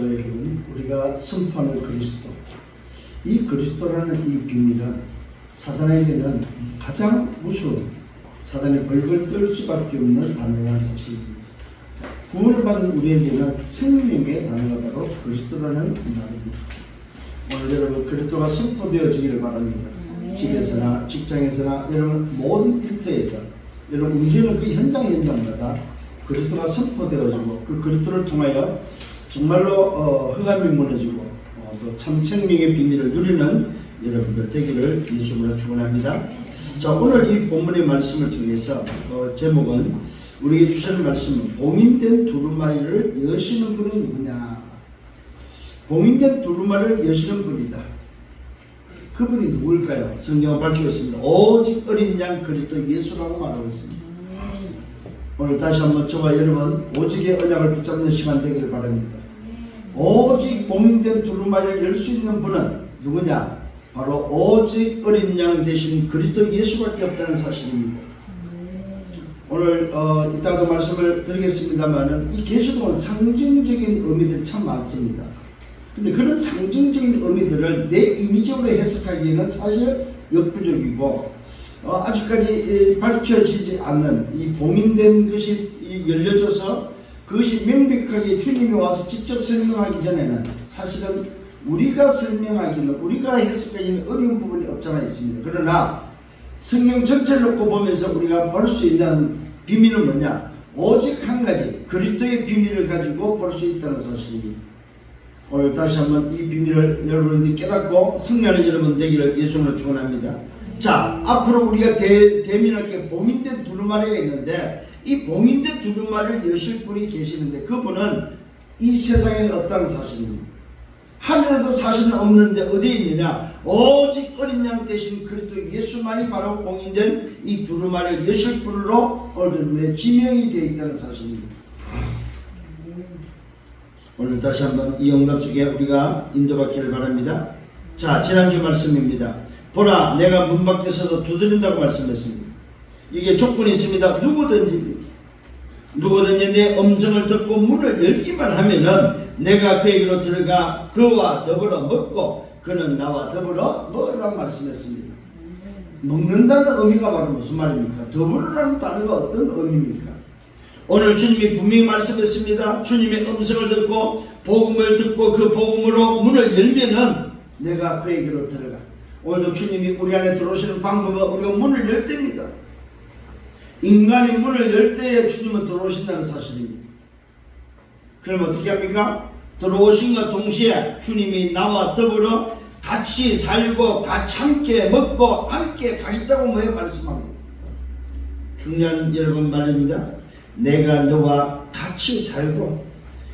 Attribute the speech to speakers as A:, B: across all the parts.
A: 성도 여러분, 우리가 선포하는 그리스도, 이 그리스도라는 이 비밀은 사단에게는 가장 무서운, 사단이 벌벌 떨 수밖에 없는 단어라는 사실입니다. 구원을 받은 우리에게는 생명의 단어가 바로 그리스도라는 말입니다. 오늘 여러분 그리스도가 선포되어지기를 바랍니다. 집에서나 직장에서나 여러분 모든 일터에서 여러분 움직이는 그 현장마다 그리스도가 선포되어지고 그 그리스도를 통하여 정말로 흑암이 무너지고 또 참 생명의 비밀을 누리는 여러분들 되기를 예수님으로 축원합니다. 자, 오늘 이 본문의 말씀을 통해서 제목은 우리에게 주시는 말씀은 봉인된 두루마리를 여시는 분이 누구냐? 봉인된 두루마리를 여시는 분이다. 그분이 누굴까요? 성경은 밝히고 있습니다. 오직 어린 양 그리스도 예수라고 말하고 있습니다. 오늘 다시 한번 저와 여러분 오직의 언약을 붙잡는 시간 되기를 바랍니다. 오직 봉인된 두루마리를 열 수 있는 분은 누구냐? 바로 오직 어린 양 대신 그리스도 예수밖에 없다는 사실입니다. 오늘 이따가도 말씀을 드리겠습니다만은 이 계시록은 상징적인 의미들이 참 많습니다. 근데 그런 상징적인 의미들을 내 임의적으로 해석하기에는 사실 역부족이고 아직까지 밝혀지지 않는 이 봉인된 것이 열려져서 그것이 명백하게 주님이 와서 직접 설명하기 전에는 사실은 우리가 설명하기는 우리가 해석하기는 어려운 부분이 없잖아 있습니다. 그러나 성경 전체를 놓고 보면서 우리가 볼 수 있는 비밀은 뭐냐? 오직 한 가지 그리스도의 비밀을 가지고 볼 수 있다는 사실입니다. 오늘 다시 한번 이 비밀을 여러분들이 깨닫고 승리하는 여러분 되기를 예수님으로 축원합니다. 자, 앞으로 우리가 대면할 게 봉인된 두루마리가 있는데 이 봉인된 두루마리를 여실 분이 계시는데 그분은 이 세상에는 없다는 사실입니다. 하늘에도 사실은 없는데 어디에 있느냐? 오직 어린 양 대신 그리스도 예수만이 바로 봉인된 이 두루마리를 여실 분으로 오늘 지명이 되어 있다는 사실입니다. 오늘 다시 한번 이 영감 속에 우리가 인도받기를 바랍니다. 자, 지난주 말씀입니다. 보라, 내가 문 밖에서도 두드린다고 말씀했습니다. 이게 조건이 있습니다. 누구든지 내 음성을 듣고 문을 열기만 하면은 내가 그에게로 들어가 그와 더불어 먹고 그는 나와 더불어 먹으라고 말씀했습니다. 먹는다는 의미가 바로 무슨 말입니까? 더불어라는 단어가 어떤 의미입니까? 오늘 주님이 분명히 말씀했습니다. 주님의 음성을 듣고 복음을 듣고 그 복음으로 문을 열면은 내가 그에게로 들어가. 오늘도 주님이 우리 안에 들어오시는 방법은 우리가 문을 열 때입니다. 인간이 문을 열 때에 주님은 들어오신다는 사실입니다. 그럼 어떻게 합니까? 들어오신과 동시에 주님이 나와 더불어 같이 살고 같이 함께 먹고 함께 가겠다고 뭐에 말씀합니다. 중요한 여러분 말입니다. 내가 너와 같이 살고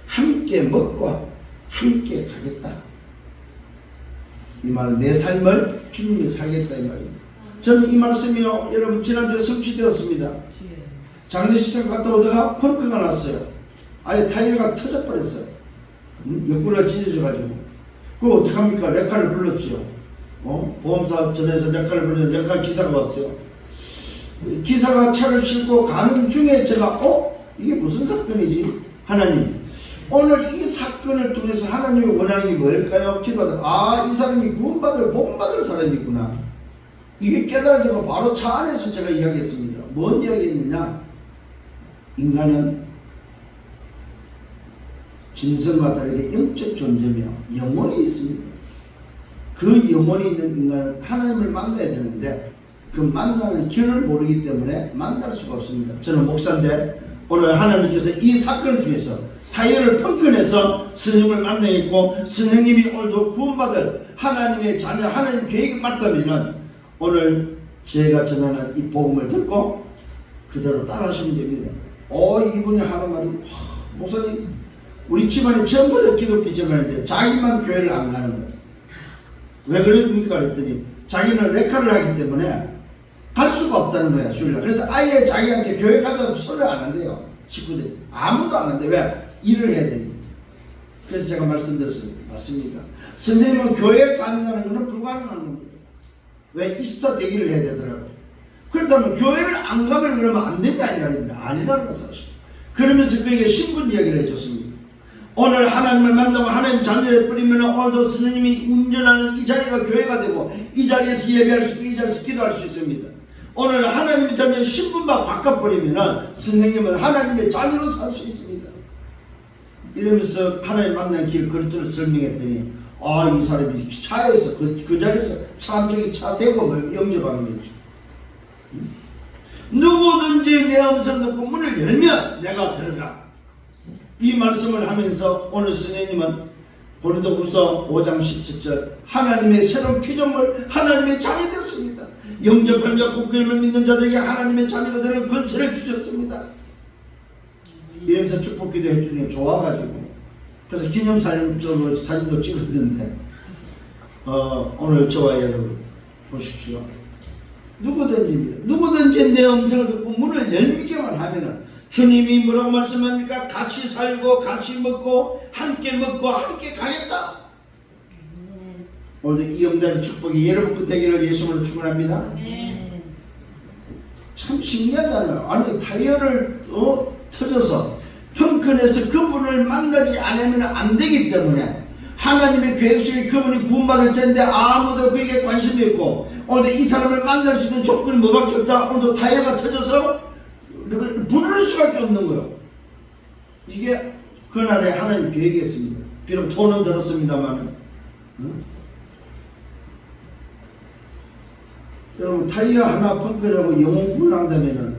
A: 함께 먹고 함께 가겠다. 이 말은 내 삶을 주님이 살겠다 이 말입니다. 저는 이 말씀이요 여러분 지난주에 성취되었습니다. 장례식장 갔다 오다가 펑크가 났어요. 아예 타이어가 터져버렸어요. 옆구리가 찢어져가지고 그거 어떡합니까? 레카를 불렀지요. 보험사 전에서 레카를 불렀는데 레카 기사가 왔어요. 기사가 차를 싣고 가는 중에 제가 이게 무슨 사건이지? 하나님 오늘 이 사건을 통해서 하나님이 원하는 게 뭘까요? 기도하다 이 사람이 구원받을 복음받을 사람이구나. 이게 깨달아지고 바로 차 안에서 제가 이야기했습니다. 뭔 이야기했느냐? 인간은 짐승과 다르게 영적 존재며 영혼이 있습니다. 그 영혼이 있는 인간은 하나님을 만나야 되는데 그 만나는 길을 모르기 때문에 만날 수가 없습니다. 저는 목사인데 오늘 하나님께서 이 사건을 통해서 타이어를 펑크내서 스님을 만나있고 스님이 오늘도 구원받을 하나님의 자녀 하나님 계획이 맞다면 오늘 제가 전하는 이 복음을 듣고 그대로 따라하시면 됩니다. 이분이 하는 말이 목사님 우리 집안이 전부 다 기독교 집안인데 자기만 교회를 안 가는 거예요. 왜 그럽니까? 그랬더니 자기는 레카를 하기 때문에 갈 수가 없다는 거야. 주일날. 그래서 아예 자기한테 교회 가자고 소리를 안 한대요. 식구들이 아무도 안 한대. 왜? 일을 해야 되니까. 그래서 제가 말씀드렸습니다. 맞습니다. 선생님은 교회 간다는 것은 불가능한 겁니다. 왜? 이스터 대기를 해야 되더라고요. 그렇다면 교회를 안 가면 그러면 안 된다 이 말입니다. 아니라는 것 사실. 그러면서 그에게 신분 이야기를 해줬습니다. 오늘 하나님을 만나고 하나님 하나님 자녀에 뿌리면 오늘도 선생님이 운전하는 이 자리가 교회가 되고 이 자리에서 예배할 수 있고 이 자리에서 기도할 수 있습니다. 오늘 하나님의 자녀 신분만 바꿔버리면 선생님은 하나님의 자녀로 살 수 있습니다. 이러면서 하나님 만나는 길 그리스도를 설명했더니 이 사람이 차에서 그 자리에서 차 안쪽에 차 대고 영접하는 거죠. 누구든지 내 음성 듣고 문을 열면 내가 들어가. 이 말씀을 하면서 오늘 선생님은 고린도후서 5장 17절 하나님의 새로운 피조물 하나님의 자녀 됐습니다. 영접하는 자 국민을 믿는 자들에게 하나님의 자녀가 되는 권세를 주셨습니다. 이러면서 축복 기도해 주는 게 좋아가지고 그래서 기념사진으로 사진도 찍었는데 오늘 저와 여러분 보십시오. 누구든지 내 음성을 듣고 문을 열기만 하면은 주님이 뭐라고 말씀합니까? 같이 살고 같이 먹고 함께 가겠다. 오늘 이 영단의 축복이 여러분 되기를 예수님으로 축원합니다. 참 신기하잖아요. 아니 타이어를 터져서 펑크내서 그분을 만나지 않으면 안 되기 때문에 하나님의 계획 속에 그분이 구원받을 텐데 아무도 그에게 관심이 없고 오늘 이 사람을 만날 수 있는 조건이 뭐밖에 없다. 오늘도 타이어가 터져서 부를 수밖에 없는 거예요. 이게 그날의 하나님 계획이었습니다. 비록 돈은 들었습니다만 여러분 타이어 하나 펑크라고 영혼 구원한다면은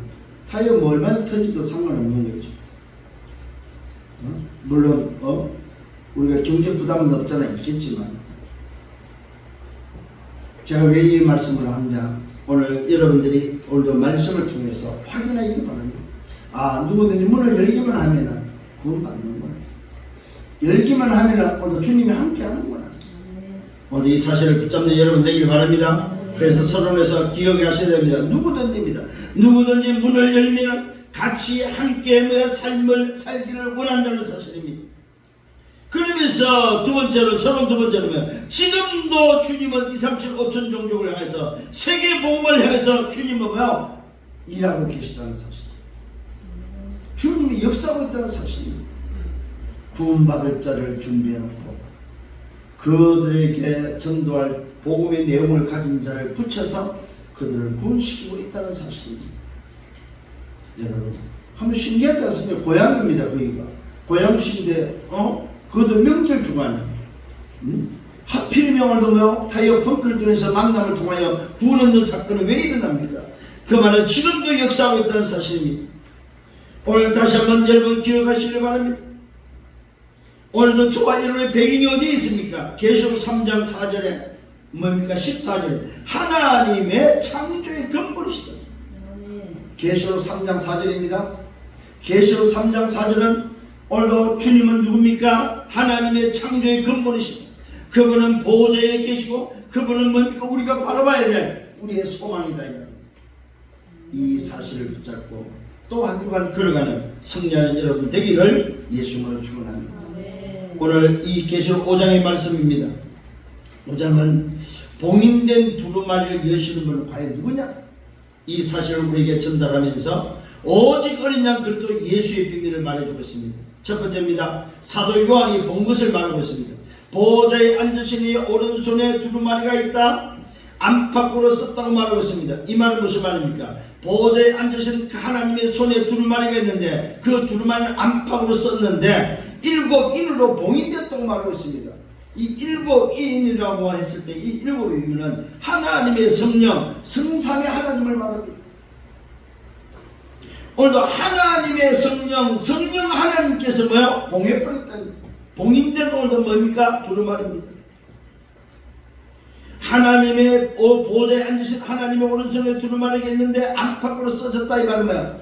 A: 타이어 뭐 얼마나 터지도 상관없는 거죠. 물론 우리가 경제 부담은 없잖아 있겠지만 제가 왜 이 말씀을 하느냐 오늘 여러분들이 오늘도 말씀을 통해서 확인하기를 바랍니다. 누구든지 문을 열기만 하면 구원받는구나. 열기만 하면 오늘 주님이 함께 하는구나. 오늘 이 사실을 붙잡는 여러분 되기를 바랍니다. 그래서 서론에서 기억하셔야 됩니다. 누구든지 문을 열면 같이 함께 삶을 살기를 원한다는 사실입니다. 그러면서 두 번째로 서론 두 번째로는 지금도 주님은 237 5천 종족을 향해서 세계 복음을 향해서 주님은 일하고 계시다는 사실. 주님이 역사하고 있다는 사실입니다. 구원받을 자를 준비해놓고 그들에게 전도할 복음의 내용을 가진 자를 붙여서 그들을 구원시키고 있다는 사실입니다. 여러분 한번 신기하지 않습니까? 고향입니다. 거기가 고향시인데 그것도 명절 주간에 하필이면 오늘도 타이어 펑크를 통해서 만남을 통하여 구원 얻는 사건은 왜 일어납니까? 그 말은 지금도 역사하고 있다는 사실입니다. 오늘 다시 한번 여러분 기억하시길 바랍니다. 오늘도 저와 여러분의 배경이 어디에 있습니까? 계시록 3장 4절에 뭡니까? 14절에 하나님의 창조의 근본이시다. 계시록 3장 4절입니다. 계시록 3장 4절은 오늘도 주님은 누굽니까? 하나님의 창조의 근본이시다. 그분은 보호자에 계시고 그분은 뭡니까? 우리가 바라봐야 될 우리의 소망이다. 이 사실을 붙잡고 또 한 주간 걸어가는 성령의 여러분 되기를 예수님으로 축원합니다. 오늘 이 계시록 5장의 말씀입니다. 5장은 봉인된 두루마리를 여시는 분은 과연 누구냐? 이 사실을 우리에게 전달하면서 오직 어린 양 그리스도 예수의 비밀을 말해주고 있습니다. 첫 번째입니다. 사도 요한이 본 것을 말하고 있습니다. 보호자의 앉으시니 오른손에 두루마리가 있다. 안팎으로 썼다고 말하고 있습니다. 이 말은 무슨 말입니까? 보호자에 앉으신 하나님의 손에 두루마리가 있는데 그 두루마리는 안팎으로 썼는데 7인으로 봉인됐다고 말하고 있습니다. 이 7인이라고 했을 때 이 7인은 하나님의 성령, 성삼의 하나님을 말합니다. 오늘도 하나님의 성령 하나님께서 봉해버렸다. 봉인된 오늘도 뭡니까? 두루마리입니다. 하나님의 보호자에 앉으신 하나님의 오른손에 두루마리가 있는데 안팎으로 써졌다. 이 말은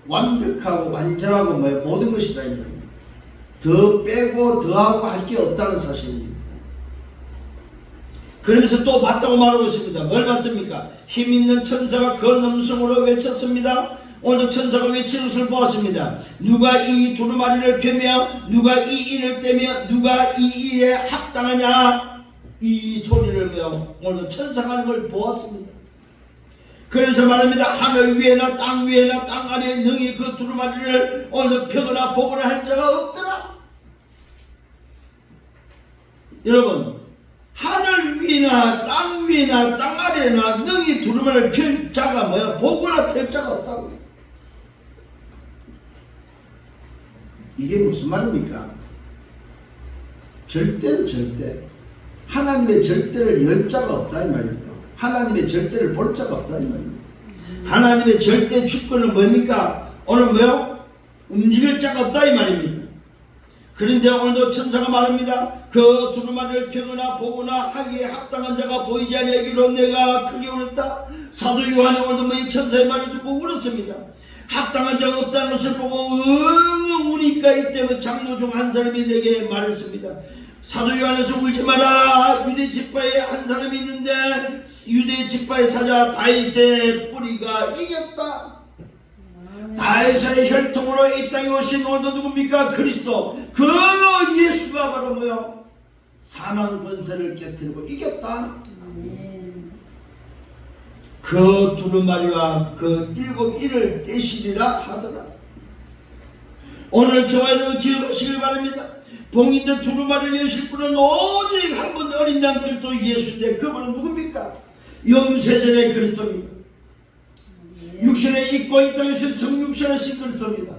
A: 완벽하고 완전하고 모든 것이다. 이 말입니다. 더 빼고 더하고 할 게 없다는 사실입니다. 그러면서 또 봤다고 말하고 있습니다. 뭘 봤습니까? 힘있는 천사가 그 음성으로 외쳤습니다. 오늘 천사가 외치는 것을 보았습니다. 누가 이 두루마리를 펴며 누가 이 인을 떼며 누가 이 일에 합당하냐? 이 소리를 오늘 천사가 하는 걸 보았습니다. 그래서 말합니다. 하늘 위에나 땅 위에나 땅 아래에 능히 그 두루마리를 오늘 펴거나 보거나 할 자가 없더라.
B: 여러분, 하늘 위나 땅 위나 땅 아래나 능히 두루마리를 펼 자가 뭐야? 보거나 펼 자가 없다고. 이게 무슨 말입니까? 절대 하나님의 절대를 열 자가 없다 이 말입니다. 하나님의 절대를 볼 자가 없다 이 말입니다. 하나님의 절대 주권은 뭡니까? 오늘 뭐요? 움직일 자가 없다 이 말입니다. 그런데 오늘도 천사가 말합니다. 그 두루마리를 펴거나 보거나 하기에 합당한 자가 보이지 아니하기로 내가 크게 울었다. 사도 요한이 오늘도 뭐 천사의 말을 듣고 울었습니다. 합당한 자가 없다는 것을 보고 엉엉 우니까 이때는 장로 중 한 사람이 내게 말했습니다. 사도 요한에서 울지 마라. 유대 지파에 한 사람이 있는데 유대 지파의 사자 다윗의 뿌리가 이겼다. 다윗의 혈통으로 이 땅에 오신 오늘도 누굽니까? 그리스도. 그 예수가 바로 뭐요? 사망 권세를 깨뜨리고 이겼다. 그 두루마리와 그 7인을 떼시리라 하더라. 오늘 저와 여러분 기억하시길 바랍니다. 봉인된 두루마리를 여실 분은 오직 한 분 어린 양 그리스도 예수인데 그분은 누굽니까? 영세전의 그리스도입니다. 육신에 있고 이 땅에서 성육신하신 그리스도입니다.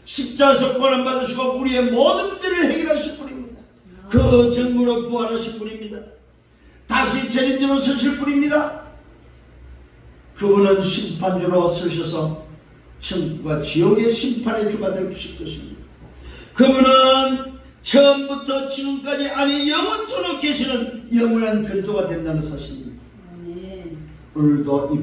B: 십자가에서 고난받으시고 우리의 모든 문제를 해결하실 분입니다. 그 증거로 부활하신 분입니다. 다시 재림으로 서실 분입니다. 그분은 심판주로 서셔서 천국과 지옥의 심판의 주가 되실 것입니다. 그분은 처음부터 지금까지 아니 영원토록 계시는 영원한 그리스도가 된다는 사실입니다. 오늘도 이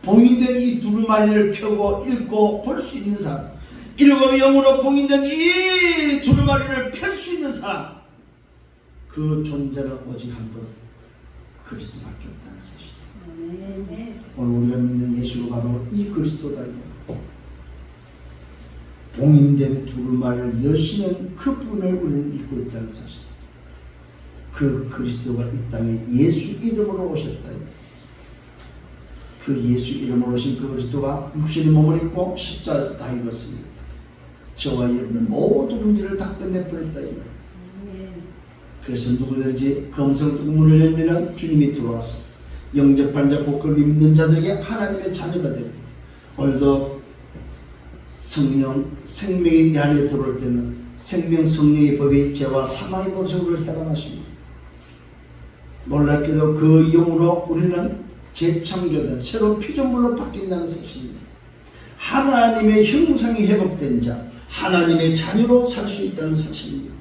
B: 봉인된 이 두루마리를 펴고 읽고 볼 수 있는 사람, 7 영으로 봉인된 이 두루마리를 펼 수 있는 사람, 그 존재는 오직 한 분 그리스도밖에 없다는 사실입니다. 오늘 우리가 믿는 예수가 바로 이 그리스도다. 봉인된 두루마리를 여시는 그분을 우리는 믿고 있다는 사실. 그 그리스도가 이 땅에 예수 이름으로 오셨다. 그 예수 이름으로 오신 그 그리스도가 육신의 몸을 입고 십자가에서 다 이뤘습니다. 저와 여러분의 모든 문제를 다 끝내버렸다. 그래서 누구든지 검성도 문을 열면 주님이 들어와서 영접한 자 곧 그를 믿는 자들에게 하나님의 자녀가 되고, 오늘도 생명이 내 안에 들어올 때는 생명 성령의 법이 죄와 사망의 법석을 해방하십니다. 놀랍게도 그 영으로 우리는 재창조된 새로운 피조물로 바뀐다는 사실입니다. 하나님의 형상이 회복된 자, 하나님의 자녀로 살 수 있다는 사실입니다.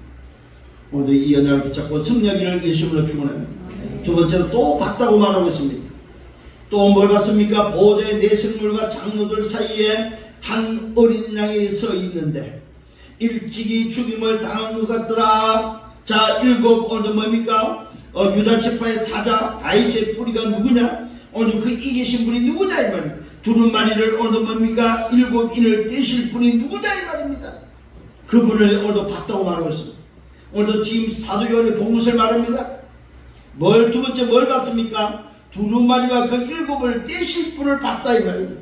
B: 오늘도 이 연약을 붙잡고 성령을 예수로 축원합니다. 두 번째로 또 봤다고 말하고 있습니다. 또 뭘 봤습니까? 보좌의 네 생물과 장로들 사이에 한 어린 양이 서 있는데 일찍이 죽임을 당한 것 같더라. 자, 7 오늘도 뭡니까? 유다 지파의 사자 다윗의 뿌리가 누구냐? 오늘 그 이기신 분이 누구냐 이 말입니다. 두루마리를 오늘도 뭡니까? 7인을 떼실 분이 누구냐 이 말입니다. 그분을 오늘도 봤다고 말하고 있습니다. 오늘도 지금 사도 요한이 본 것을 말합니다. 두 번째 뭘 봤습니까? 두루마리와 그 7을 떼실 분을 봤다 이 말입니다.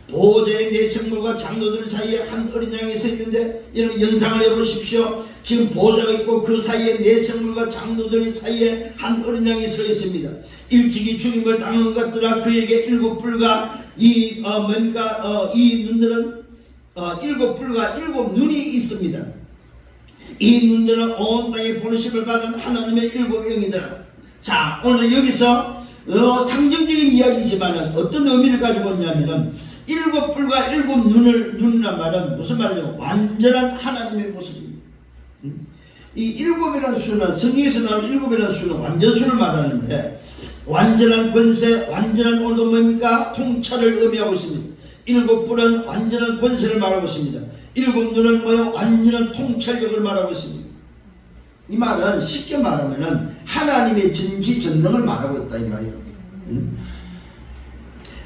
B: 보좌의 네 생물과 장로들 사이에 한 어린 양이 서 있는데, 여러분 연상을 해보십시오. 지금 보좌가 있고 그 사이에 네 생물과 장로들 사이에 한 어린 양이 서 있습니다. 일찍이 죽임을 당한 것 같더라. 그에게 7뿔과 이 눈들은 7뿔과 7 눈이 있습니다. 이 눈들은 온 땅에 보내심을 받은 하나님의 7 영이더라. 자, 오늘 여기서 상징적인 이야기지만 어떤 의미를 가지고 있냐면은 7뿔과 7 눈이란 말은 무슨 말이죠? 완전한 하나님의 모습입니다. 이 7이라는 수는, 성경에서 나오는 7이라는 수는 완전수를 말하는데, 완전한 권세, 완전한 오늘도 뭡니까? 통찰을 의미하고 있습니다. 7뿔은 완전한 권세를 말하고 있습니다. 7 눈은 뭐요? 완전한 통찰력을 말하고 있습니다. 이 말은 쉽게 말하면은 하나님의 전지전능을 말하고 있다 이 말이에요.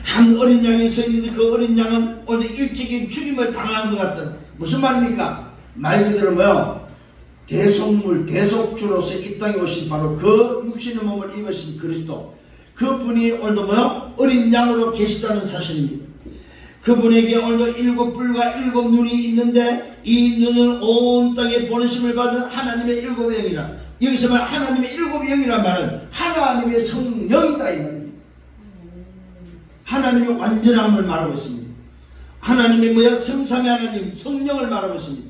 B: 한 어린 양이 서 있는데 그 어린 양은 오늘 일찍이 죽임을 당하는 것 같은, 무슨 말입니까? 말 그대로 뭐요? 대속물, 대속주로서 이 땅에 오신 바로 그 육신의 몸을 입으신 그리스도, 그분이 오늘도 뭐요? 어린 양으로 계시다는 사실입니다. 그분에게 오늘도 일곱 뿔과 일곱 눈이 있는데 이 눈은 온 땅에 보내심을 받은 하나님의 일곱 영이라. 여기서 말 하나님의 일곱 영이란 말은 하나님의 성령이다 이 말입니다. 하나님의 완전함을 말하고 있습니다. 하나님의 뭐야? 성삼위 하나님 성령을 말하고 있습니다.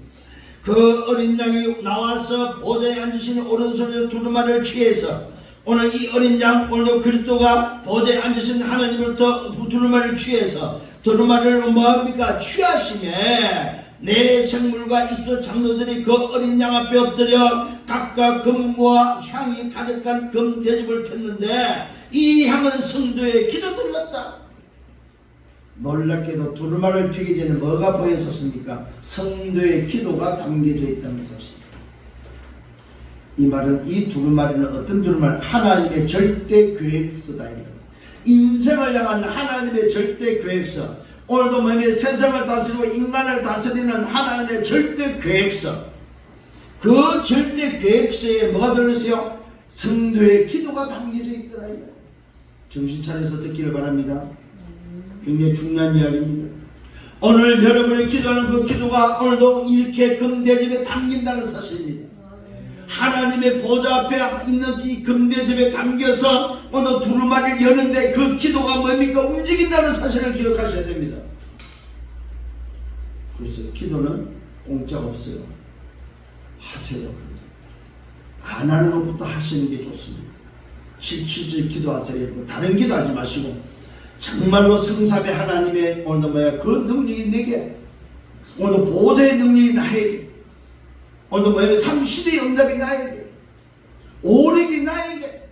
B: 그 어린 양이 나와서 보좌에 앉으신 오른손에 두루마리를 취해서 오늘 이 어린 양 오늘도 그리스도가 보좌에 앉으신 하나님으로부터 두루마리를 취해서 두루마리를 뭐합니까? 취하심에 내 생물과 이스라엘 장로들이 그 어린 양 앞에 엎드려 각각 금과 향이 가득한 금 대접을 폈는데 이 향은 성도의 기도들이었다. 놀랍게도 두루마리를 피기 전에 뭐가 보여졌습니까? 성도의 기도가 담겨져 있다는 사실. 이 말은 이 두루마리는 어떤 두루마리? 하나님의 절대 계획서다. 인생을 향한 하나님의 절대 계획서. 오늘도 몸이 세상을 다스리고 인간을 다스리는 하나님의 절대 계획서. 그 절대 계획서에 뭐가 들어있어요? 성도의 기도가 담겨져 있더라. 정신 차려서 듣기를 바랍니다. 굉장히 중요한 이야기입니다. 오늘 여러분의 기도하는 그 기도가 오늘도 이렇게 금대접에 담긴다는 사실입니다. 하나님의 보좌 앞에 있는 이 금대접에 담겨서 오늘 두루마리를 여는데 그 기도가 뭡니까? 움직인다는 사실을 기억하셔야 됩니다. 그래서 기도는 공짜가 없어요. 하세요. 안 하는 것부터 하시는 게 좋습니다. 지치지 기도하세요. 다른 기도하지 마시고 정말로 성삼위 하나님의 오늘도 뭐야? 그 능력이 내게 오늘도 보좌의 능력이 나에게 오늘도 뭐야? 삼시대의 응답이 나에게 오력이 나에게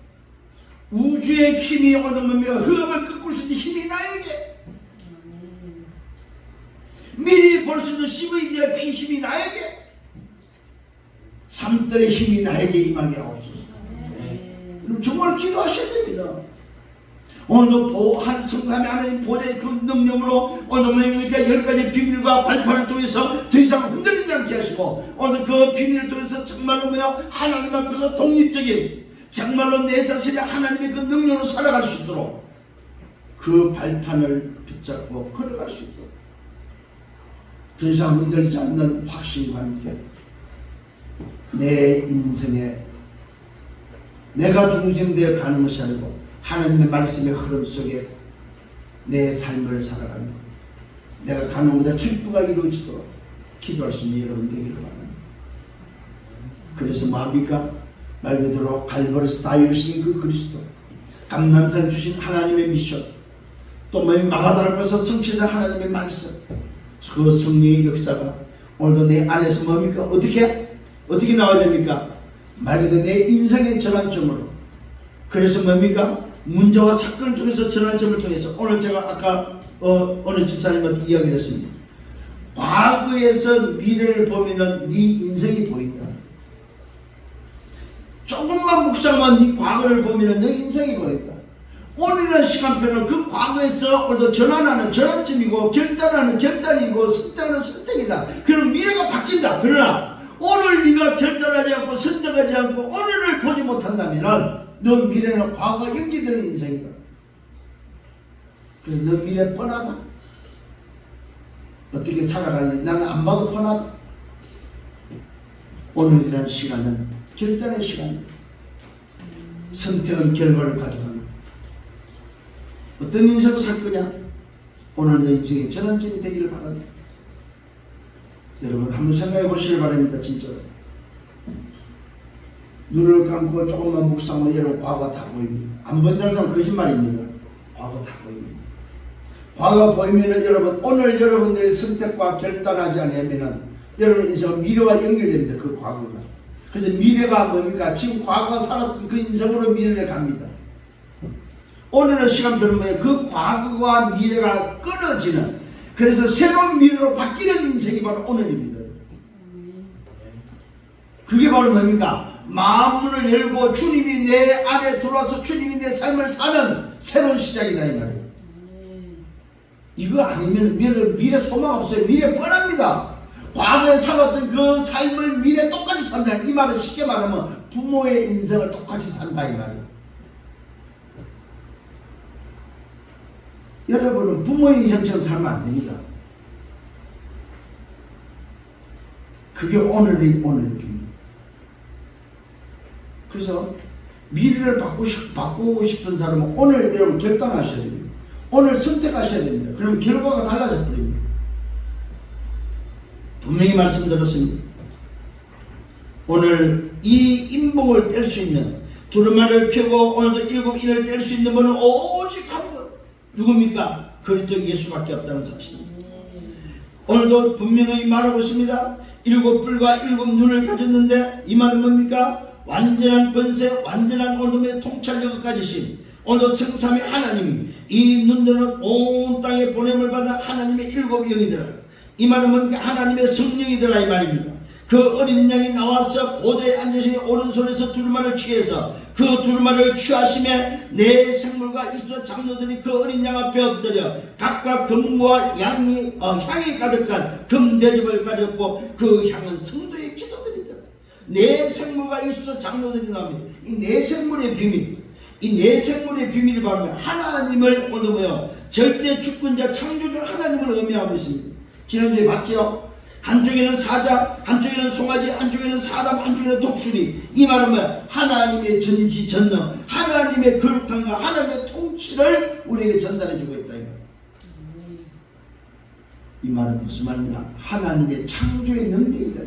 B: 우주의 힘이 오늘도 뭐야? 흑암을 꺾을 수 있는 힘이 나에게 미리 볼 수 있는 심의 대한 피 힘이 나에게 삼들의 힘이 나에게 임하게 하옵소서. 정말 기도하셔야 됩니다. 오늘도 한 성삼위 하나님 보좌의 그 능력으로 오늘 뭡니까 10가지 비밀과 발판을 통해서 더 이상 흔들리지 않게 하시고 오늘 그 비밀을 통해서 정말로 뭐야 하나님 앞에서 독립적인 정말로 내 자신이 하나님의 그 능력으로 살아갈 수 있도록 그 발판을 붙잡고 걸어갈 수 있도록 더 이상 흔들리지 않는 확신과 함께 내 인생에 내가 중심되어 가는 것이 아니고 하나님의 말씀의 흐름 속에 내 삶을 살아가는 것. 내가 가는 곳에 기쁘가 이루어지도록 기도할 수 있는 여러분 되기를 바랍니다. 그래서 뭐합니까? 말 그대로 갈보리에서 다 이루신 그 그리스도 감람산 주신 하나님의 미션 또 마가다락에서 성취된 하나님의 말씀 그 성령의 역사가 오늘도 내 안에서 뭡니까? 어떻게 나와야 됩니까? 말 그대로 내 인생의 전환점으로 그래서 뭡니까? 문제와 사건을 통해서 전환점을 통해서 오늘 제가 아까 어느 집사님한테 이야기를 했습니다. 과거에서 미래를 보면은 네 인생이 보인다. 조금만 묵상만 네 과거를 보면은 네 인생이 보인다. 오늘의 시간표는 그 과거에서 오늘도 전환하는 전환점이고 결단하는 결단이고 선택하는 선택이다. 그럼 미래가 바뀐다. 그러나 오늘 네가 결단하지 않고 선택하지 않고 오늘을 보지 못한다면은 너 미래는 과거가 연기되는 인생이다. 그래서 너 미래 뻔하다. 어떻게 살아가는지 나는 안 봐도 뻔하다. 오늘이라는 시간은 결단의 시간이다. 선택은 결과를 가져간다. 어떤 인생을 살 거냐? 오늘 내 인생의 전환점이 되기를 바랍니다. 여러분 한번 생각해 보시길 바랍니다. 진짜로. 눈을 감고 조금만 묵상하면 여러분 과거가 다 보입니다. 안 보인다는 사람은 거짓말입니다. 과거가 다 보입니다. 과거가 보이면 여러분 오늘 여러분들의 선택과 결단하지 않으면 여러분 인생은 미래와 연결됩니다. 그 과거가. 그래서 미래가 뭡니까? 지금 과거가 살았던 그 인생으로 미래를 갑니다. 오늘의 시간표는 뭐예요? 그 과거와 미래가 끊어지는 그래서 새로운 미래로 바뀌는 인생이 바로 오늘입니다. 그게 바로 뭡니까? 마음문을 열고 주님이 내 안에 들어와서 주님이 내 삶을 사는 새로운 시작이다 이 말이에요. 이거 아니면 미래 소망 없어요. 미래 뻔합니다. 과거에 살았던 그 삶을 미래 똑같이 산다. 이 말은 쉽게 말하면 부모의 인생을 똑같이 산다 이 말이에요. 여러분은 부모의 인생처럼 살면 안 됩니다. 그게 오늘의 비밀. 그래서 미래를 바꾸고 싶은 사람은 오늘 여러분 결단하셔야 됩니다. 오늘 선택하셔야 됩니다. 그러면 결과가 달라져 버립니다. 분명히 말씀드렸습니다. 오늘 이 인봉을 뗄 수 있는, 두루마리를 펴고 오늘도 7인을 뗄 수 있는 분은 오직 한 분, 누굽니까? 그리스도 예수밖에 없다는 사실입니다. 오늘도 분명히 말하고 있습니다. 7뿔과 7눈을 가졌는데 이 말은 뭡니까? 완전한 권세, 완전한 어둠의 통찰력을 가지신 오늘도 성삼위 하나님이 이 눈들은 온 땅에 보냄을 받아 하나님의 7영이더라. 이 말은 뭡니까? 하나님의 성령이더라 이 말입니다. 그 어린 양이 나와서 보좌에 앉으신 오른손에서 두루마리를 취해서 그 두루마리를 취하심에 내 생물과 이스라엘 장로들이 그 어린 양 앞에 엎드려 각각 금과 향이 가득한 금 대접을 가졌고 그 향은 성도의 기도들이다. 내 생물과 이스라엘 장로들이 나옵니다. 이 내 생물의 비밀, 이 내 생물의 비밀이 바로 하나님을 오늘 뭐요? 절대 주권자 창조주 하나님을 의미하고 있습니다. 지난주에 봤죠? 한쪽에는 사자, 한쪽에는 송아지, 한쪽에는 사람, 한쪽에는 독수리. 이 말은 뭐야? 하나님의 전지전능, 하나님의 거룩함과 하나님의 통치를 우리에게 전달해주고 있다. 이 말은 무슨 말이냐? 하나님의 창조의 능력이다.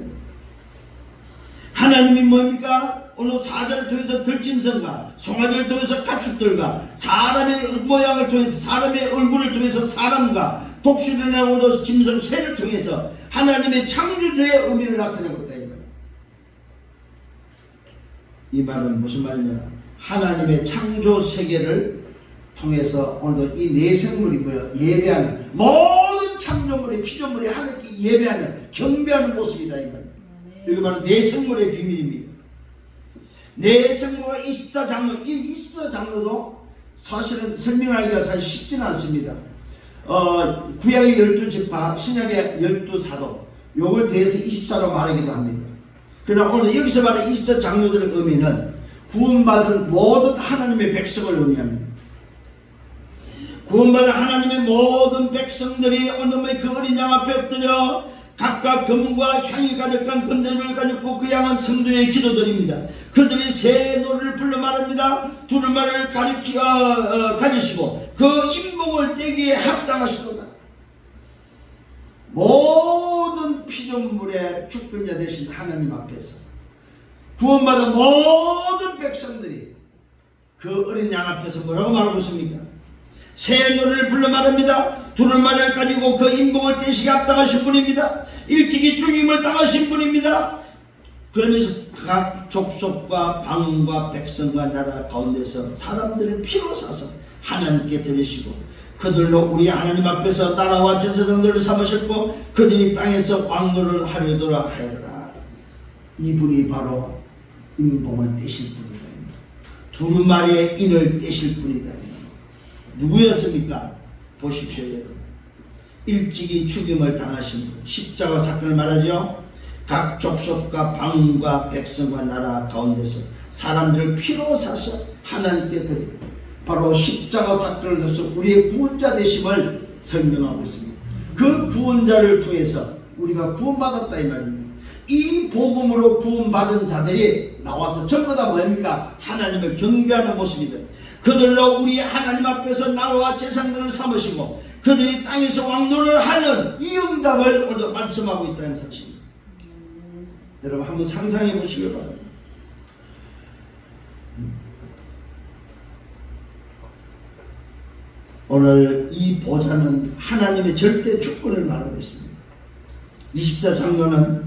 B: 하나님이 뭡니까? 오늘 사자를 통해서 들짐승과 송아지를 통해서 가축들과 사람의 모양을 통해서 사람의 얼굴을 통해서 사람과 독수리를 나오는 짐승 새를 통해서 하나님의 창조주의 의미를 나타내고 있다. 이 말은 무슨 말이냐? 하나님의 창조 세계를 통해서 오늘도 이 내 생물이 뭐야? 예배하는 모든 창조물의 피조물이 하나님께 예배하는 경배하는 모습이다. 이 말이에요. 이게 바로 내 생물의 비밀입니다. 내 생물과 24장로, 이 24장로도 사실은 설명하기가 사실 쉽지는 않습니다. 구약의 12지파, 신약의 12사도, 요걸 대해서 24로 말하기도 합니다. 그러나 오늘 여기서 말하는 24장로들의 의미는 구원받은 모든 하나님의 백성을 의미합니다. 구원받은 하나님의 모든 백성들이 오늘 그 어린 양 앞에 엎드려 각각 금과 향이 가득한 금대접을 가졌고 그 양은 성도의 기도들입니다. 그들이 새 노래를 불러 말합니다. 두루마리를 가지시고 그 인봉을 떼기에 합당하시도다. 모든 피조물의 주권자 되신 하나님 앞에서 구원받은 모든 백성들이 그 어린 양 앞에서 뭐라고 말하고 있습니까? 새 노래를 불러 말합니다. 두루마리를 가지고 그 인봉을 떼시기 합당하신 분입니다. 일찍이 죽임을 당하신 분입니다. 그러면서 각 족속과 방언과 백성과 나라 가운데서 사람들을 피로 사서 하나님께 드리시고 그들로 우리 하나님 앞에서 나라와 제사장들을 삼으셨고 그들이 땅에서 왕노를 하려더라 하더라. 이분이 바로 인봉을 떼실 분이다. 두루마리의 인을 떼실 분이다. 누구였습니까? 보십시오 여러분. 일찍이 죽임을 당하신 분, 십자가 사건을 말하죠. 각 족속과 방언과 백성과 나라 가운데서 사람들을 피로 사서 하나님께 드리고 바로 십자가 사건을 통해서 우리의 구원자 되심을 설명하고 있습니다. 그 구원자를 통해서 우리가 구원받았다 이 말입니다. 이 복음으로 구원받은 자들이 나와서 전부 다 뭡니까? 하나님을 경배하는 모습이다. 그들로 우리 하나님 앞에서 나라와 제사장들을 삼으시고 그들이 땅에서 왕노를 하는 이 응답을 오늘 말씀하고 있다는 사실입니다. 여러분 한번 상상해 보시기 바랍니다. 오늘 이 보좌는 하나님의 절대 주권을 말하고 있습니다. 24장로는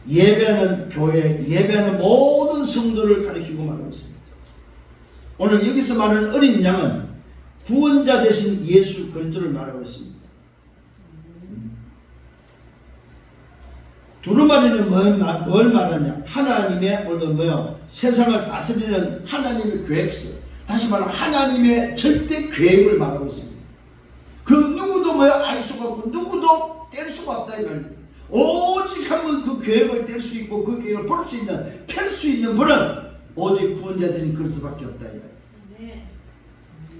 B: 예배하는 교회, 예배하는 모든 성도를 가리키고 말하고 있습니다. 오늘 여기서 말하는 어린 양은 구원자 되신 예수 그리스도를 말하고 있습니다. 두루마리는 뭘 말하냐? 하나님의 오늘 뭐요? 세상을 다스리는 하나님의 계획서. 다시 말하면 하나님의 절대 계획을 말하고 있습니다. 그 누구도 뭐요? 알 수가 없고 누구도 뗄 수가 없다 이 말입니다. 오직 한 번 그 계획을 뗄 수 있고 그 계획을 볼 수 있는, 펼 수 있는 분은 오직 구원자 되신 그리스도밖에 없다 이 말입니다.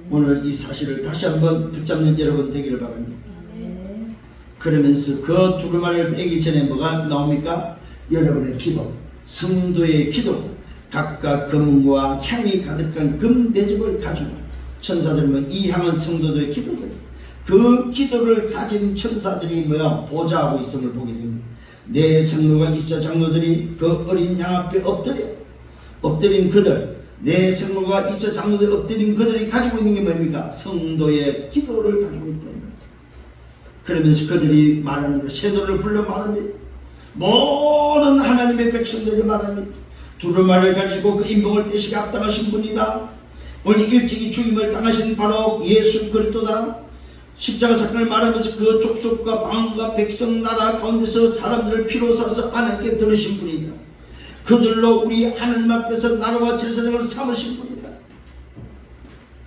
B: 오늘 이 사실을 다시 한번 붙잡는 여러분 되기를 바랍니다. 그러면서 그 두루마리를 떼기 전에 뭐가 나옵니까? 여러분의 기도, 성도의 기도, 각각 금과 향이 가득한 금대접을 가지고 천사들은 이 향은 성도들의 기도들, 그 기도를 가진 천사들이 보좌하고 있음을 보게 됩니다. 내 성도가 이스라엘 장로들이 그 어린 양 앞에 엎드린 그들, 내 성도가 이스라엘 장로들이 엎드린 그들이 가지고 있는 게 뭡니까? 성도의 기도를 가지고 있다. 그러면서 그들이 말합니다. 새노를 불러 말합니다. 모든 하나님의 백성들이 말합니다. 두루마리를 가지고 그 인봉을 떼시게 합당하신 분이다. 오늘 일찍이 죽임을 당하신 바로 예수 그리스도다. 십자가 사건을 말하면서 그 족속과 방과 백성 나라 가운데서 사람들을 피로 사서 하나님께 들으신 분이다. 그들로 우리 하나님 앞에서 나라와 제사장을 삼으신 분이다.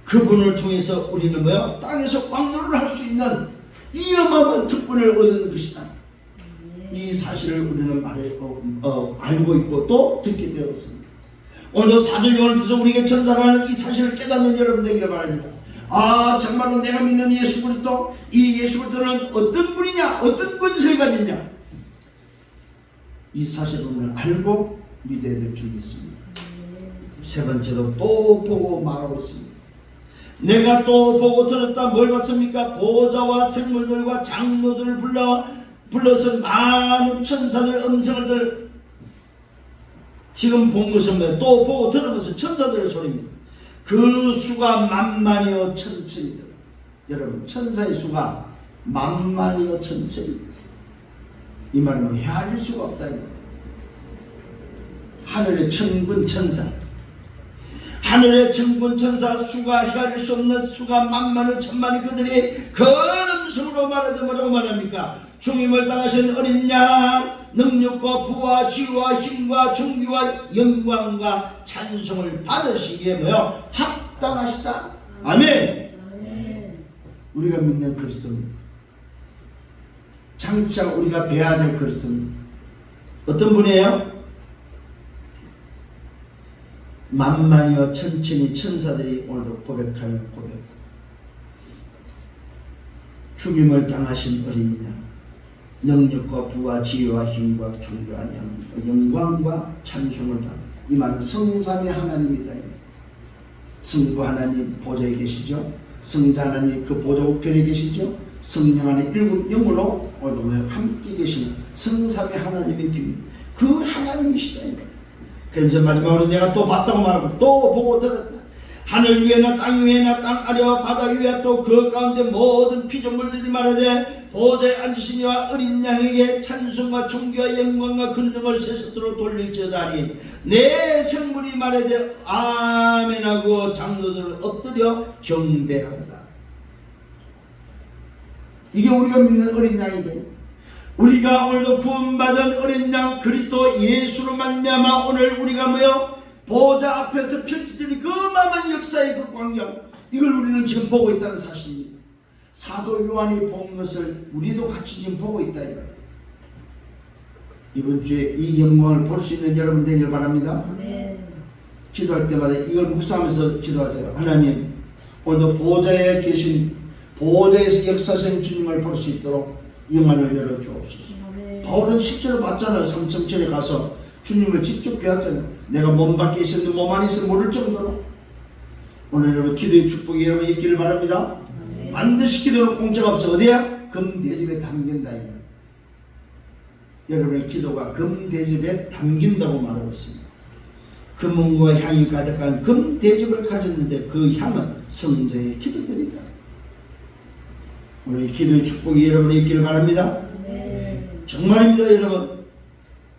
B: 그분을 통해서 우리는 땅에서 왕노를 할 수 있는 이 어마어마한 특권을 얻은 것이다. 이 사실을 우리는 알고 있고 또 듣게 되었습니다. 오늘도 사도행전을 통해서 우리에게 전달하는 이 사실을 깨닫는 여러분 되기를 바랍니다. 정말로 내가 믿는 예수 그리스도, 이 예수 그리스도는 어떤 분이냐, 어떤 권세를 가졌냐, 이 사실을 우리는 알고 믿어야 될 줄 믿습니다. 세 번째로 또 보고 말하고 있습니다. 내가 또 보고 들었다. 뭘 봤습니까? 보좌와 생물들과 장로들을 불러서 많은 천사들 음성을 들. 지금 본 것은 또 보고 들으면서 천사들의 소리입니다. 그 수가 만만이요 천천이다. 여러분, 천사의 수가 만만이요 천천이다. 이 말은 헤아릴 수가 없다. 하늘의 천군 천사, 하늘의 천군 천사 수가 헤아릴 수 없는 수가 만만은 천만이 그들이 큰 음성으로 말하되 뭐라고 말합니까? 죽임을 당하신 어린 양, 능력과 부와 지혜와 힘과 존귀와 영광과 찬송을 받으시기에 합당하시다. 아멘. 우리가 믿는 그리스도입니다. 장차 우리가 뵈야 될 그리스도입니다. 어떤 분이에요? 만만이여 천천히 천사들이 오늘도 고백하는 고백. 죽임을 당하신 어린 양, 능력과 부와 지혜와 힘과 존귀와 영광과 찬송을 받는, 이 말은 성삼위 하나님이다. 성부 하나님 보좌에 계시죠. 성자 하나님 그 보좌 우편에 계시죠. 성령 안에 일곱 영으로 오늘도 함께 계시는 성삼위 하나님의 비밀, 그 하나님이시다. 그래서 마지막으로 내가 또 봤다고 말하고 또 보고 들었다. 하늘 위에나 땅 위에나 땅 아래와 바다 위에 또 그 가운데 모든 피조물들이 말하되 보좌에 앉으시니와 어린 양에게 찬송과 존귀와 영광과 근능을 세세토록 돌릴지어다니, 내 생물이 말하되 아멘하고 장로들을 엎드려 경배하더라. 이게 우리가 믿는 어린 양이다. 우리가 오늘도 구원받은 어린 양 그리스도 예수로 말미암아 오늘 우리가 보좌 앞에서 펼쳐지는 그 많은 역사의 그 광경, 이걸 우리는 지금 보고 있다는 사실입니다. 사도 요한이 본 것을 우리도 같이 지금 보고 있다. 이번 주에 이 영광을 볼 수 있는 여러분 되길 바랍니다. 기도할 때마다 이걸 묵상하면서 기도하세요. 하나님, 오늘도 보좌에 계신, 보좌에서 역사하신 주님을 볼 수 있도록 영안을 열어주옵소서. 바울은 실제로 봤잖아요. 삼성천에 가서 주님을 직접 배웠잖아요. 내가 몸 밖에 있었는데 몸 안에 있어 모를 정도로. 오늘 여러분 기도의 축복이 여러분 있기를 바랍니다. 반드시 기도는 공짜가 없어. 어디야? 금대접에 담긴다. 여러분의 기도가 금대접에 담긴다고 말하고 있습니다. 금은과 향이 가득한 금대접을 가졌는데 그 향은 성도의 기도들이다. 오늘 기도의 축복이 여러분에 있기를 바랍니다. 정말입니다. 여러분,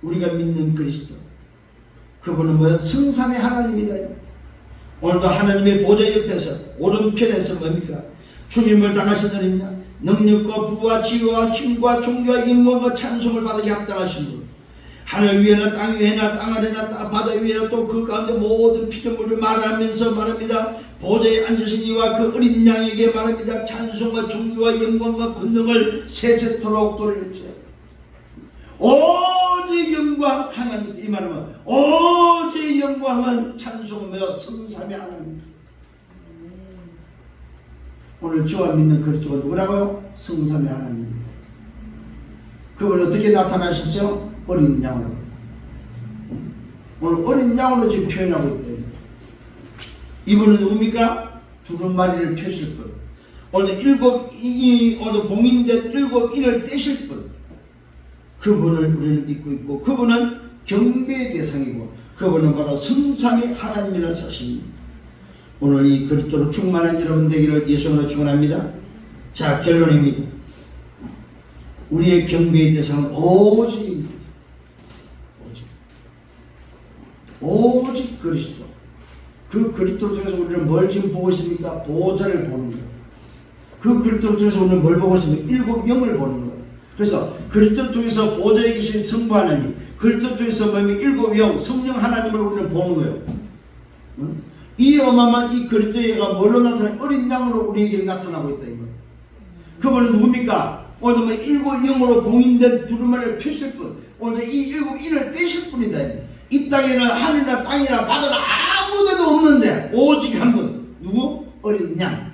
B: 우리가 믿는 그리스도, 그분은 성삼의 하나님이다. 오늘도 하나님의 보좌 옆에서 오른편에서 주님을 당하시는 양, 능력과 부와 지혜와 힘과 존귀와 영광과 찬송을 받으게 합당하신 분, 하늘 위에나 땅 위에나 땅 아래나 바다 위에나 또 그 가운데 모든 피조물을 말하면서 말합니다. 보좌에 앉으신 이와 그 어린 양에게 말합니다. 찬송과 존귀와 영광과 권능을 세세토록 돌릴지어다. 오직 영광 하나님, 이 말은 오직 영광은 찬송하며 성삼위 하나님. 오늘 저와 믿는 그리스도가 누구라고요? 성삼위 하나님입니다. 그분이 어떻게 나타나셨어요? 어린 양으로. 오늘 어린 양으로 지금 표현하고 있다. 이분은 누굽니까? 두루마리를 펴실 분. 오늘 오늘 봉인된 7인을 떼실 분. 그분을 우리는 믿고 있고, 그분은 경배의 대상이고, 그분은 바로 성삼위 하나님이라는 사실입니다. 오늘 이 그리스도로 충만한 여러분 되기를 예수님으로 축원합니다. 자, 결론입니다. 우리의 경배의 대상은 오직입니다. 오직 그리스도. 그 그리스도를 통해서 우리는 뭘 지금 보고 있습니까? 보호자를 보는 거예요. 그 그리스도를 통해서 우리는 뭘 보고 있습니까? 7 영을 보는 거예요. 그래서 그리스도를 통해서 보호자에 계신 성부 하나님, 그리스도를 통해서 7 영, 성령 하나님을 우리는 보는 거예요. 응? 이 어마어마한 이 그리스도가 뭘로 나타나요? 어린 양으로 우리에게 나타나고 있다. 이거. 그분은 누굽니까? 오늘 7 영으로 봉인된 두루마리를 펴실 분, 오늘 이 7 인을 떼실 분이다. 이 땅에는 하늘이나 땅이나 바다나 아무데도 없는데 오직 한 분. 누구? 어린 양.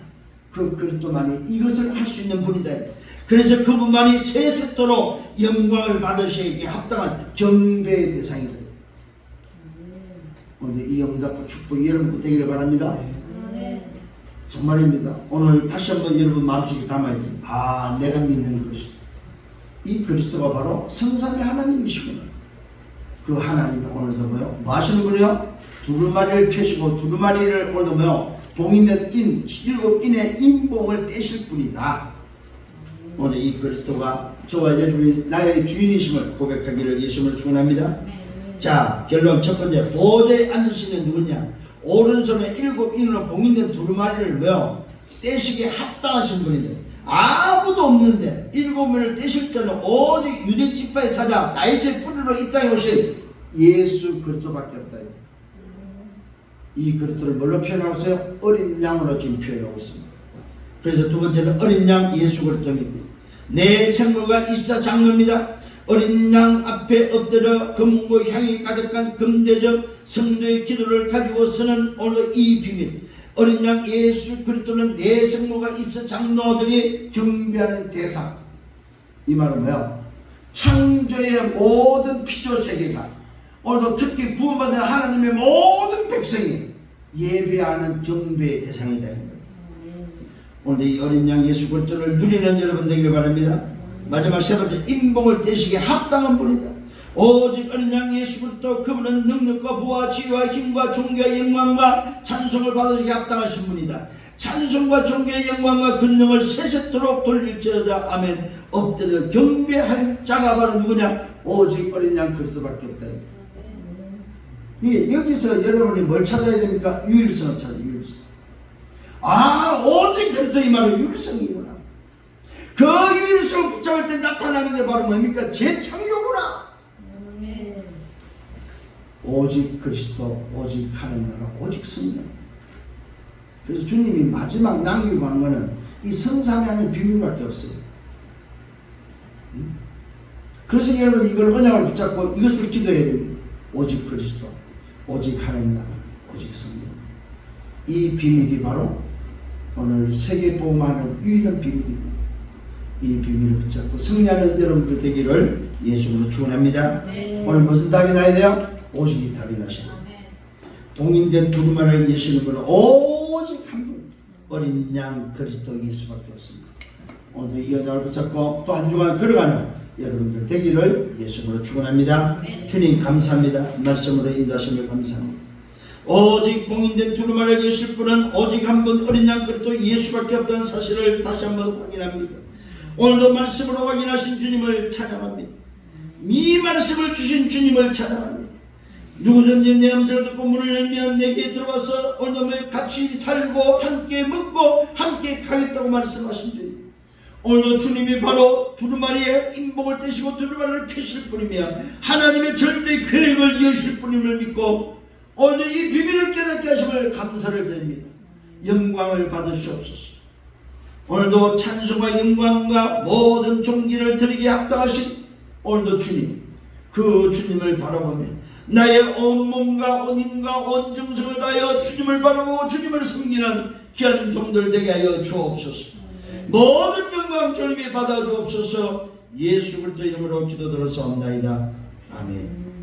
B: 그 그리스도만이 이것을 할 수 있는 분이다. 그래서 그분만이 세세토록 영광을 받으시기에 합당한 경배의 대상이다. 오늘 이 영답과 축복이 여러분 되기를 바랍니다. 정말입니다. 오늘 다시 한번 여러분 마음속에 담아야 됩니다. 아, 내가 믿는 그리스도. 이 그리스도가 바로 성삼위 하나님이시구나. 그 하나님이 오늘도 뭐 하시는 분이요? 두루마리를 펴시고 두루마리를 오늘도 봉인된 7인의 인봉을 떼실 분이다. 오늘 이 그리스도가 저와 여러분이 나의 주인이심을 고백하기를 예수님을 축원합니다. 자, 결론 첫 번째, 보좌에 앉으시는 누구냐? 오른손에 7인으로 봉인된 두루마리를 떼시기에 합당하신 분이다. 아무도 없는데 7명을 떼실 때는 오직 유대 지파의 사자 다윗의 뿌리로 이 땅에 오신 예수 그리스도밖에 없다. 이 그리스도를 뭘로 표현하고 있어요? 어린 양으로 지금 표현하고 있습니다. 그래서 두 번째는 어린 양 예수 그리스도입니다. 내 생물과 24장로입니다. 어린 양 앞에 엎드려 금과 향이 가득한 금대접 성도의 기도를 가지고 서는 오늘 이 비밀. 어린 양 예수 그리스도는 내 생물과 24장로들이 경배하는 대상. 이 말은 뭐야? 창조의 모든 피조 세계가 오늘도 특히 구원받은 하나님의 모든 백성이 예배하는 경배의 대상이다. 오늘 이 어린 양 예수 그리스도를 누리는 여러분 되기를 바랍니다. 마지막 세 번째, 인봉을 떼시기에 합당한 분이다. 오직 어린 양 예수 그리스도, 그분은 능력과 부와 지혜와 힘과 존귀와 영광과 찬송을 받으시기에 합당하신 분이다. 찬송과 존귀와 영광과 근능을 세세토록 돌릴지어다. 아멘. 엎드려 경배할 자가 바로 누구냐? 오직 어린 양 그리스도밖에 없다. 여기서 여러분이 뭘 찾아야 됩니까? 유일성을 찾아야 돼요. 유일성. 아, 오직 그리스도, 이 말은 유일성이구나. 그 유일성을 붙잡을 때 나타나는 게 바로 뭡니까? 재창조구나. 오직 그리스도, 오직 하나님 나라, 오직 성령. 그래서 주님이 마지막 남기고 한 거는 이 성삼위 하나님 비밀밖에 없어요. 그래서 여러분 이걸 언약을 붙잡고 이것을 기도해야 됩니다. 오직 그리스도, 오직 하나님 나라, 오직 성령. 이 비밀이 바로 오늘 세계 복음하는 유일한 비밀입니다. 이 비밀을 붙잡고 승리하는 여러분들 되기를 예수님으로 축원합니다. 오늘 무슨 답이 나야 돼요? 오직 이 답이 나셔야 돼요. 봉인된 두루마리를 예수는 분은 오직 한 분, 어린 양 그리스도 예수밖에 없습니다. 오늘 이 언약을 붙잡고 또 한 주간 걸어가는 여러분들 되기를 예수님으로 축원합니다. 주님 감사합니다. 말씀으로 인도하심을 감사합니다. 오직 봉인된 두루마리를 예실 분은 오직 한 분, 어린 양 그리스도 예수밖에 없다는 사실을 다시 한번 확인합니다. 오늘도 말씀으로 확인하신 주님을 찬양합니다. 이 말씀을 주신 주님을 찬양합니다. 누구든지 내 음성을 듣고 문을 열면 내게 들어와서 오늘도 같이 살고 함께 먹고 함께 가겠다고 말씀하신 주님. 오늘도 주님이 바로 두루마리의 인봉을 떼시고 두루마리를 펴실 분이며 하나님의 절대 계획을 이으실 분임을 믿고 오늘도 이 비밀을 깨닫게 하심을 감사를 드립니다. 영광을 받으시옵소서. 오늘도 찬송과 영광과 모든 존귀를 드리기에 합당하신 오늘도 주님, 그 주님을 바라보며 나의 온몸과 온 힘과 온 정성을 다하여 주님을 바라보고 주님을 섬기는 귀한 종들 되게 하여 주옵소서. 모든 영광 주님이 받아 주옵소서. 예수 그리스도 이름으로 기도드렸사옵나이다. 아멘.